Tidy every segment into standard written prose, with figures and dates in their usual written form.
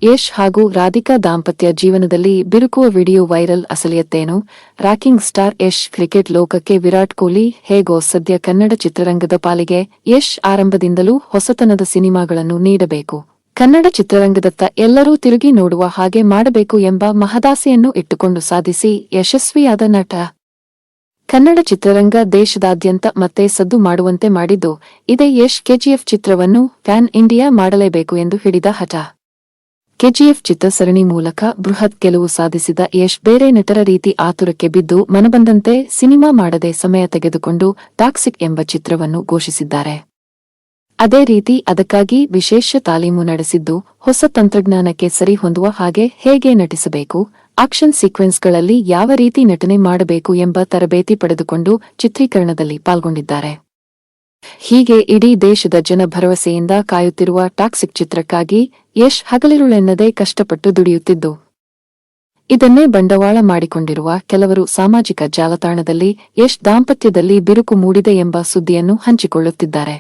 ಯಶ್ ಹಾಗೂ ರಾಧಿಕಾ ದಾಂಪತ್ಯ ಜೀವನದಲ್ಲಿ ಬಿರುಕುವ ವಿಡಿಯೋ ವೈರಲ್ ಅಸಲಿಯತ್ತೇನು? ರಾಕಿಂಗ್ ಸ್ಟಾರ್ ಯಶ್ ಕ್ರಿಕೆಟ್ ಲೋಕಕ್ಕೆ ವಿರಾಟ್ ಕೊಹ್ಲಿ ಹೇಗೋ ಸದ್ಯ ಕನ್ನಡ ಚಿತ್ರರಂಗದ ಪಾಲಿಗೆ ಯಶ್ ಆರಂಭದಿಂದಲೂ ಹೊಸತನದ ಸಿನಿಮಾಗಳನ್ನು ನೀಡಬೇಕು, ಕನ್ನಡ ಚಿತ್ರರಂಗದತ್ತ ಎಲ್ಲರೂ ತಿರುಗಿ ನೋಡುವ ಹಾಗೆ ಮಾಡಬೇಕು ಎಂಬ ಮಹದಾಸೆಯನ್ನು ಇಟ್ಟುಕೊಂಡು ಸಾಧಿಸಿ ಯಶಸ್ವಿಯಾದ ನಟ. ಕನ್ನಡ ಚಿತ್ರರಂಗ ದೇಶದಾದ್ಯಂತ ಮತ್ತೆ ಸದ್ದು ಮಾಡುವಂತೆ ಮಾಡಿದ್ದು ಇದೇ ಯಶ್ ಕೆಜಿಎಫ್ ಚಿತ್ರವನ್ನು ಪ್ಯಾನ್ ಇಂಡಿಯಾ ಮಾಡಲೇಬೇಕು ಎಂದು ಹಿಡಿದ ಹಠ. ಕೆಜಿಎಫ್ ಚಿತ್ರಸರಣಿ ಮೂಲಕ ಬೃಹತ್ ಗೆಲುವು ಸಾಧಿಸಿದ ಯಶ್ ಬೇರೆ ನಟರ ರೀತಿ ಆತುರಕ್ಕೆ ಬಿದ್ದು ಮನಬಂದಂತೆ ಸಿನಿಮಾ ಮಾಡದೆ ಸಮಯ ತೆಗೆದುಕೊಂಡು ಟಾಕ್ಸಿಕ್ ಎಂಬ ಚಿತ್ರವನ್ನು ಘೋಷಿಸಿದ್ದಾರೆ. ಅದೇ ರೀತಿ ಅದಕ್ಕಾಗಿ ವಿಶೇಷ ತಾಲೀಮು ನಡೆಸಿದ್ದು, ಹೊಸ ತಂತ್ರಜ್ಞಾನಕ್ಕೆ ಸರಿ ಹೊಂದುವ ಹಾಗೆ ಹೇಗೆ ನಟಿಸಬೇಕು, ಆಕ್ಷನ್ ಸೀಕ್ವೆನ್ಸ್ಗಳಲ್ಲಿ ಯಾವ ರೀತಿ ನಟನೆ ಮಾಡಬೇಕು ಎಂಬ ತರಬೇತಿ ಪಡೆದುಕೊಂಡು ಚಿತ್ರೀಕರಣದಲ್ಲಿ ಪಾಲ್ಗೊಂಡಿದ್ದಾರೆ. ಹೀಗೆ ಇಡೀ ದೇಶದ ಜನ ಭರವಸೆಯಿಂದ ಕಾಯುತ್ತಿರುವ ಟಾಕ್ಸಿಕ್ ಚಿತ್ರಕ್ಕಾಗಿ ಯಶ್ ಹಗಲಿರುಳೆನ್ನದೇ ಕಷ್ಟಪಟ್ಟು ದುಡಿಯುತ್ತಿದ್ದು, ಇದನ್ನೇ ಬಂಡವಾಳ ಮಾಡಿಕೊಂಡಿರುವ ಕೆಲವರು ಸಾಮಾಜಿಕ ಜಾಲತಾಣದಲ್ಲಿ ಯಶ್ ದಾಂಪತ್ಯದಲ್ಲಿ ಬಿರುಕು ಮೂಡಿದೆ ಎಂಬ ಸುದ್ದಿಯನ್ನು ಹಂಚಿಕೊಳ್ಳುತ್ತಿದ್ದಾರೆ.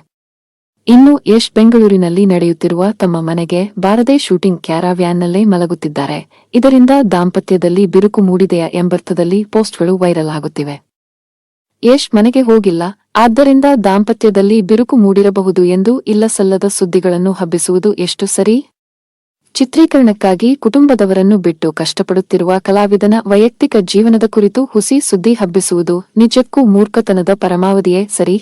ಇನ್ನು ಯಶ್ ಬೆಂಗಳೂರಿನಲ್ಲಿ ನಡೆಯುತ್ತಿರುವ ತಮ್ಮ ಮನೆಗೆ ಬಾರದೆ ಶೂಟಿಂಗ್ ಕ್ಯಾರಾವ್ಯಾನ್ನಲ್ಲೇ ಮಲಗುತ್ತಿದ್ದಾರೆ. ಇದರಿಂದ ದಾಂಪತ್ಯದಲ್ಲಿ ಬಿರುಕು ಮೂಡಿದೆಯಾ ಎಂಬರ್ಥದಲ್ಲಿ ಪೋಸ್ಟ್ಗಳು ವೈರಲ್ ಆಗುತ್ತಿವೆ. ಯಶ್ ಮನೆಗೆ ಹೋಗಿಲ್ಲ, ಆದ್ದರಿಂದ ದಾಂಪತ್ಯದಲ್ಲಿ ಬಿರುಕು ಮೂಡಿರಬಹುದು ಎಂದು ಇಲ್ಲಸಲ್ಲದ ಸುದ್ದಿಗಳನ್ನು ಹಬ್ಬಿಸುವುದು ಎಷ್ಟು ಸರಿ? ಚಿತ್ರೀಕರಣಕ್ಕಾಗಿ ಕುಟುಂಬದವರನ್ನು ಬಿಟ್ಟು ಕಷ್ಟಪಡುತ್ತಿರುವ ಕಲಾವಿದನ ವೈಯಕ್ತಿಕ ಜೀವನದ ಕುರಿತು ಹುಸಿ ಸುದ್ದಿ ಹಬ್ಬಿಸುವುದು ನಿಜಕ್ಕೂ ಮೂರ್ಖತನದ ಪರಮಾವಧಿಯೇ ಸರಿ.